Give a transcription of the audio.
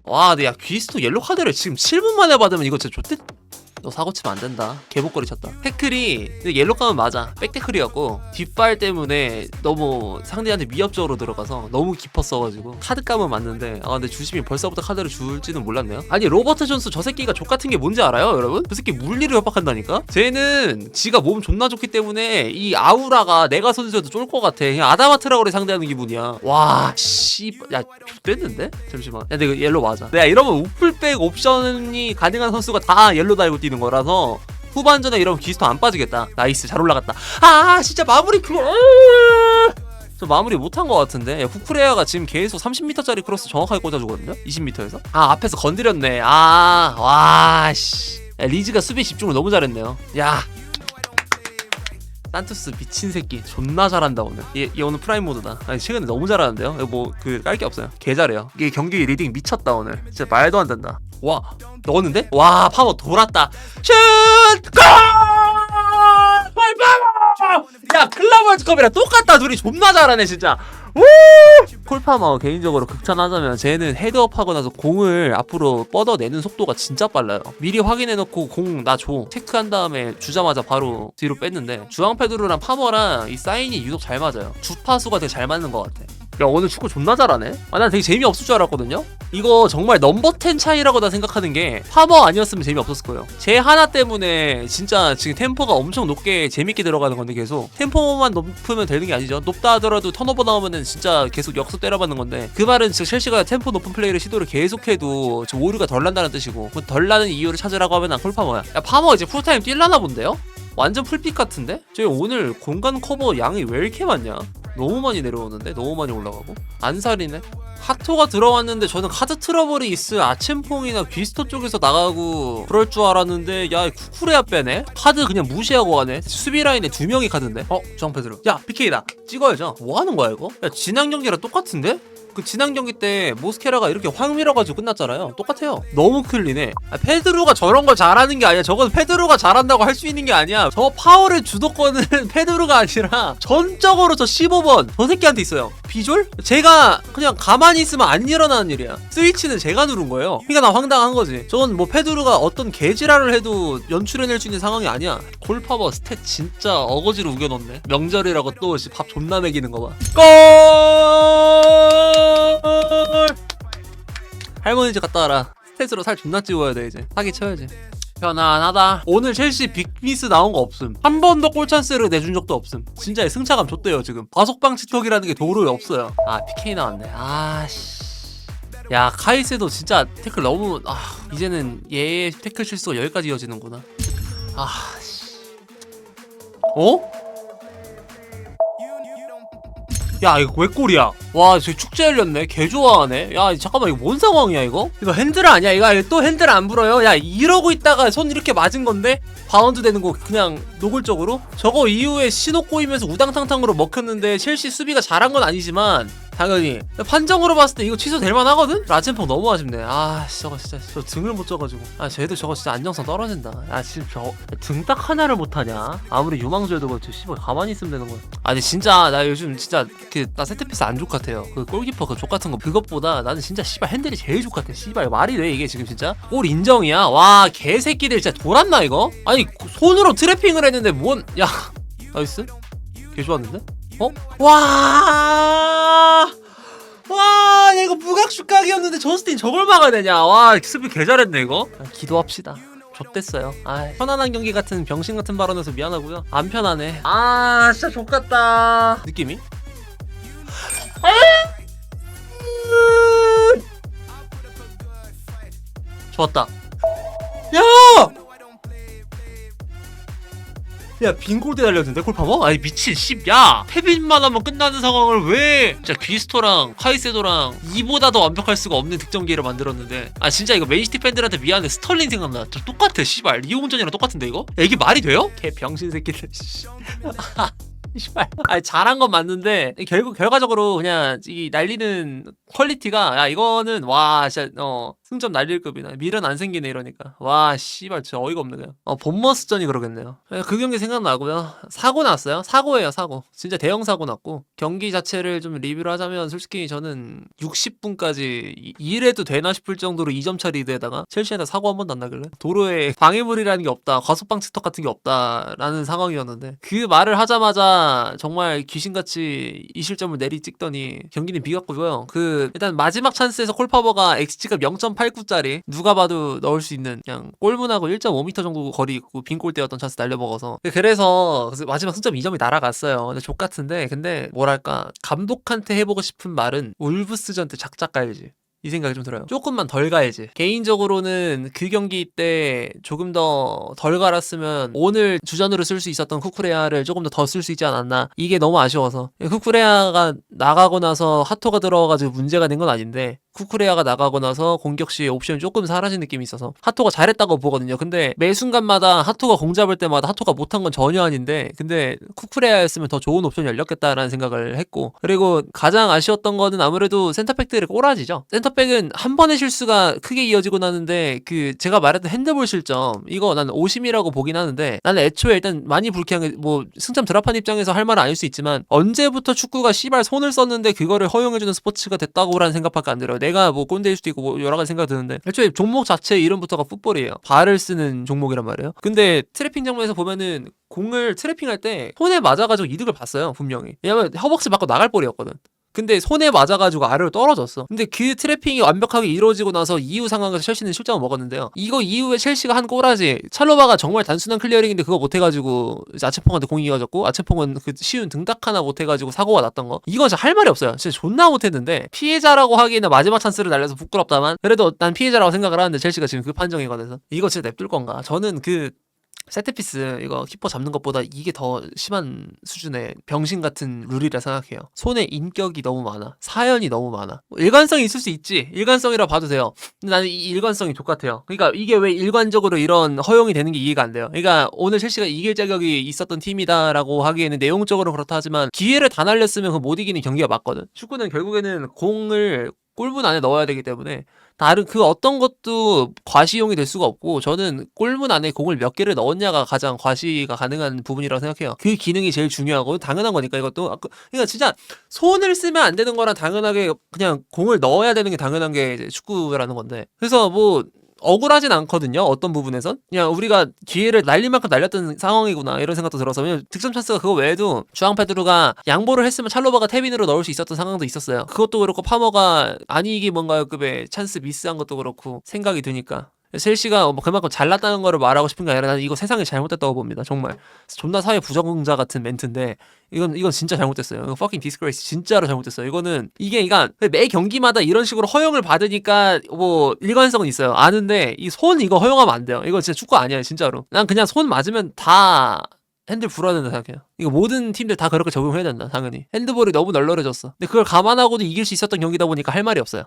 와 근데 야 귀스토 옐로 카드를 지금 7분 만에 받으면 이거 진짜 좋대. 너 사고 치면 안 된다. 개복거리 쳤다. 태클이 옐로 가면 맞아. 백태클이었고 뒷발 때문에 너무 상대한테 위협적으로 들어가서 너무 깊었어가지고 카드 감은 맞는데 아 근데 주심이 벌써부터 카드를 줄지는 몰랐네요. 아니 로버트 존스 저 새끼가 족같은 게 뭔지 알아요 여러분? 저 새끼 물리를 협박한다니까? 쟤는 지가 몸 존나 좋기 때문에 이 아우라가 내가 선수여도 쫄 것 같아. 그냥 아다마 트라우레 상대하는 기분이야. 와 씨발 야 됐는데? 잠시만. 야 근데 이거 옐로 맞아. 내가 이러면 우플백 옵션이 가능한 선수가 다 옐로 달고 뛰는 거라서 후반전에 이러면 귀스토 안 빠지겠다. 나이스 잘 올라갔다. 아 진짜 마무리 그거 저 마무리 못한 것 같은데. 후쿠레아가 지금 계속 30m짜리 크로스 정확하게 꽂아주거든요 20m에서. 아 앞에서 건드렸네. 아 와씨 리즈가 수비 집중을 너무 잘했네요. 야 산투스 미친 새끼 존나 잘한다 오늘. 얘 오늘 프라임 모드다. 아니 최근에 너무 잘하는데요. 뭐 그 깔 게 없어요. 개 잘해요. 이게 경기 리딩 미쳤다 오늘. 진짜 말도 안 된다. 와 넣었는데? 와 파워 돌았다. 슛! 골! 야 클럽 월드컵이랑 똑같다. 둘이 존나 잘하네 진짜. 우! 콜파머 개인적으로 극찬하자면 쟤는 헤드업 하고 나서 공을 앞으로 뻗어내는 속도가 진짜 빨라요. 미리 확인해놓고 공 나 줘 체크한 다음에 주자마자 바로 뒤로 뺐는데 주앙 페드로랑 파머랑 이 사인이 유독 잘 맞아요. 주파수가 되게 잘 맞는 것 같아. 야 오늘 축구 존나 잘하네. 아 난 되게 재미없을 줄 알았거든요. 이거 정말 넘버 10 차이라고 나 생각하는 게 파머 아니었으면 재미없었을 거예요. 쟤 하나 때문에 진짜 지금 템포가 엄청 높게 재밌게 들어가는 건데 계속 템포만 높으면 되는 게 아니죠. 높다 하더라도 턴오버 나오면은 진짜 계속 역습 때려받는 건데 그 말은 진짜 첼시가 템포 높은 플레이를 시도를 계속해도 저 오류가 덜 난다는 뜻이고 그 덜 나는 이유를 찾으라고 하면 난 콜파머야. 야 파머 이제 풀타임 뛸라나 본데요? 완전 풀픽 같은데? 저희 오늘 공간 커버 양이 왜 이렇게 많냐? 너무 많이 내려오는데? 너무 많이 올라가고? 안살이네? 하토가 들어왔는데 저는 카드 트러블이 있을 아첸퐁이나 귀스토 쪽에서 나가고 그럴 줄 알았는데 야 쿠쿠레아 빼네? 카드 그냥 무시하고 가네. 수비 라인에 2명이 카드인데? 주앙 페드로 야 PK다 찍어야죠. 뭐 하는 거야 이거? 야 지난 경기랑 똑같은데? 그 지난 경기 때 모스케라가 이렇게 확 밀어가지고 끝났잖아요. 똑같아요. 너무 클리네. 페드로가 저런 걸 잘하는 게 아니야. 저건 페드로가 잘한다고 할 수 있는 게 아니야. 저 파워를 주도권은 페드로가 아니라 전적으로 저 15번 저 새끼한테 있어요. 비졸? 제가 그냥 가만히 있으면 안 일어나는 일이야. 스위치는 제가 누른 거예요. 그러니까 나 황당한 거지. 저건 뭐 페드로가 어떤 개지랄을 해도 연출해낼 수 있는 상황이 아니야. 골파워 스탯 진짜 어거지로 우겨넣네. 명절이라고 또 밥 존나 먹이는 거 봐. 골! 할머니 집 갔다 와라. 스탯으로 살 존나 찌워야 돼 이제. 사기 쳐야지. 편안하다. 오늘 첼시 빅미스 나온 거 없음. 한 번도 골 찬스를 내준 적도 없음. 진짜 승차감 줬대요 지금. 과속방지턱이라는 게 도로에 없어요. 아 PK 나왔네. 아씨. 야 카이세도 진짜 태클 너무 이제는 얘의 태클 실수가 여기까지 이어지는구나. 아씨. 어? 야 이거 왜 골이야? 와 저기 축제 열렸네. 개 좋아하네. 야 잠깐만 이거 뭔 상황이야 이거? 이거 핸들 아니야? 이거 또 핸들 안 불어요? 야 이러고 있다가 손 이렇게 맞은 건데 바운드 되는 거 그냥 노골적으로? 저거 이후에 신호 꼬이면서 우당탕탕으로 먹혔는데 첼시 수비가 잘한 건 아니지만 당연히 판정으로 봤을 때 이거 취소될 만하거든? 라첸펑 너무 아쉽네. 아 저거 진짜 저 등을 못 져가지고 쟤도 저거 진짜 안정성 떨어진다. 야 지금 저 등 딱 하나를 못하냐? 아무리 유망주여도 그렇지 씨발 가만히 있으면 되는 거야. 아니 진짜 나 요즘 진짜 나 세트피스 안 족같아요. 그 골키퍼 그 족같은 거 그것보다 나는 진짜 씨발 핸들이 제일 족같아. 씨발 말이 돼 이게 지금 진짜? 골 인정이야? 와 개새끼들 진짜 돌았나 이거? 아니 손으로 트래핑을 했는데 뭔 야 나이스? 개 좋았는데? 와, 야, 이거 무각슛각이었는데 저스틴 저걸 막아야 되냐? 와, 수비 개 잘했네, 이거. 기도합시다. 좆됐어요. 편안한 경기 같은 병신 같은 발언에서 미안하고요. 안 편하네. 진짜 좆같다. 느낌이? 좋았다. 야! 야 빈골대 달렸는데 골파머? 아니 미친 야 패빈만 하면 끝나는 상황을 왜 진짜 귀스토랑 카이세도랑 이보다 더 완벽할 수가 없는 득점기를 만들었는데 진짜 이거 맨시티 팬들한테 미안해. 스털링 생각나. 저 똑같아 씨발 리오운전이랑 똑같은데 이거? 야 이게 말이 돼요? 개 병신 새끼들 씨발. 아니 잘한 건 맞는데 결국 결과적으로 그냥 이 날리는 퀄리티가 야 이거는 와 진짜 승점 날릴 급이다. 미련 안 생기네 이러니까 와 씨발 진짜 어이가 없네 그냥. 본머스전이 그러겠네요. 그 경기 생각나고요. 사고 났어요. 사고예요 사고. 진짜 대형 사고 났고 경기 자체를 좀 리뷰를 하자면 솔직히 저는 60분까지 이래도 되나 싶을 정도로 2점 차 리드에다가 첼시한테 사고 한 번도 안 나길래 도로에 방해물이라는 게 없다 과속방 치턱 같은 게 없다라는 상황이었는데 그 말을 하자마자 정말 귀신같이 이 실점을 내리 찍더니 경기는 비겼고요. 일단 마지막 찬스에서 콜파버가 XG가 0.89짜리 누가 봐도 넣을 수 있는 그냥 골문하고 1.5m 정도 거리 있고 빈 골대였던 찬스 날려먹어서 그래서 마지막 승점 2점이 날아갔어요. 근데 족같은데 근데 뭐랄까 감독한테 해보고 싶은 말은 울브스전 때 작작 깔지 이 생각이 좀 들어요. 조금만 덜 가야지. 개인적으로는 그 경기 때 조금 더 덜 갈았으면 오늘 주전으로 쓸 수 있었던 쿠쿠레아를 조금 더 쓸 수 있지 않았나. 이게 너무 아쉬워서. 쿠쿠레아가 나가고 나서 하토가 들어가가지고 문제가 된 건 아닌데 쿠쿠레아가 나가고 나서 공격 시에 옵션이 조금 사라진 느낌이 있어서 하토가 잘했다고 보거든요. 근데 매 순간마다 하토가 공 잡을 때마다 하토가 못한 건 전혀 아닌데 근데 쿠쿠레아였으면 더 좋은 옵션이 열렸겠다라는 생각을 했고 그리고 가장 아쉬웠던 거는 아무래도 센터백들의 꼬라지죠. 센터백은 한 번의 실수가 크게 이어지고 나는데 제가 말했던 핸드볼 실점 이거 난 오심이라고 보긴 하는데 나는 애초에 일단 많이 불쾌한 게 뭐 승점 드랍한 입장에서 할 말은 아닐 수 있지만 언제부터 축구가 씨발 손을 썼는데 그거를 허용해주는 스포츠가 됐다고라는 생각밖에 안 들어요. 내가 뭐 꼰대일 수도 있고 뭐 여러 가지 생각 드는데 애초에 종목 자체 이름부터가 풋볼이에요. 발을 쓰는 종목이란 말이에요. 근데 트래핑 장면에서 보면은 공을 트래핑할 때 손에 맞아가지고 이득을 봤어요 분명히. 왜냐면 허벅지 맞고 나갈 볼이었거든. 근데 손에 맞아가지고 아래로 떨어졌어. 근데 그 트래핑이 완벽하게 이루어지고 나서 이후 상황에서 첼시는 실점을 먹었는데요. 이거 이후에 첼시가 한 꼬라지 찰로바가 정말 단순한 클리어링인데 그거 못해가지고 아체퐁한테 공이 이어졌고 아체퐁은 그 쉬운 등딱 하나 못해가지고 사고가 났던 거 이건 진짜 할 말이 없어요. 진짜 존나 못했는데 피해자라고 하기에는 마지막 찬스를 날려서 부끄럽다만 그래도 난 피해자라고 생각을 하는데 첼시가 지금 그 판정에 관해서 이거 진짜 냅둘 건가. 저는 세트피스 이거 키퍼 잡는 것보다 이게 더 심한 수준의 병신 같은 룰이라 생각해요. 손에 인격이 너무 많아. 사연이 너무 많아. 일관성이 있을 수 있지. 일관성이라 봐도 돼요. 근데 나는 이 일관성이 똑같아요. 그러니까 이게 왜 일관적으로 이런 허용이 되는 게 이해가 안 돼요. 그러니까 오늘 첼시가 이길 자격이 있었던 팀이다라고 하기에는 내용적으로 그렇다 하지만 기회를 다 날렸으면 그 못 이기는 경기가 맞거든. 축구는 결국에는 공을 골문 안에 넣어야 되기 때문에 다른 어떤 것도 과시용이 될 수가 없고 저는 골문 안에 공을 몇 개를 넣었냐가 가장 과시가 가능한 부분이라고 생각해요. 그 기능이 제일 중요하고 당연한 거니까 이것도 그러니까 진짜 손을 쓰면 안 되는 거랑 당연하게 그냥 공을 넣어야 되는 게 당연한 게 이제 축구라는 건데 그래서 뭐 억울하진 않거든요. 어떤 부분에선 그냥 우리가 기회를 날릴 만큼 날렸던 상황이구나 이런 생각도 들어서 왜냐면 득점 찬스가 그거 외에도 주앙 페드루가 양보를 했으면 찰로바가 태빈으로 넣을 수 있었던 상황도 있었어요. 그것도 그렇고 파머가 아니기 뭔가요급의 찬스 미스한 것도 그렇고 생각이 드니까 첼시가 그만큼 잘났다는 거를 말하고 싶은 게 아니라 나는 이거 세상이 잘못됐다고 봅니다. 정말 존나 사회 부정자 같은 멘트인데 이건 진짜 잘못됐어요. 이거 fucking disgrace 진짜로 잘못됐어요. 이게 매 경기마다 이런 식으로 허용을 받으니까 뭐 일관성은 있어요. 아는데 이 손 이거 허용하면 안 돼요. 이거 진짜 축구 아니에요 진짜로. 난 그냥 손 맞으면 다 핸들 불어야 된다 생각해요. 이거 모든 팀들 다 그렇게 적용해야 된다 당연히. 핸드볼이 너무 널널해졌어. 근데 그걸 감안하고도 이길 수 있었던 경기다 보니까 할 말이 없어요.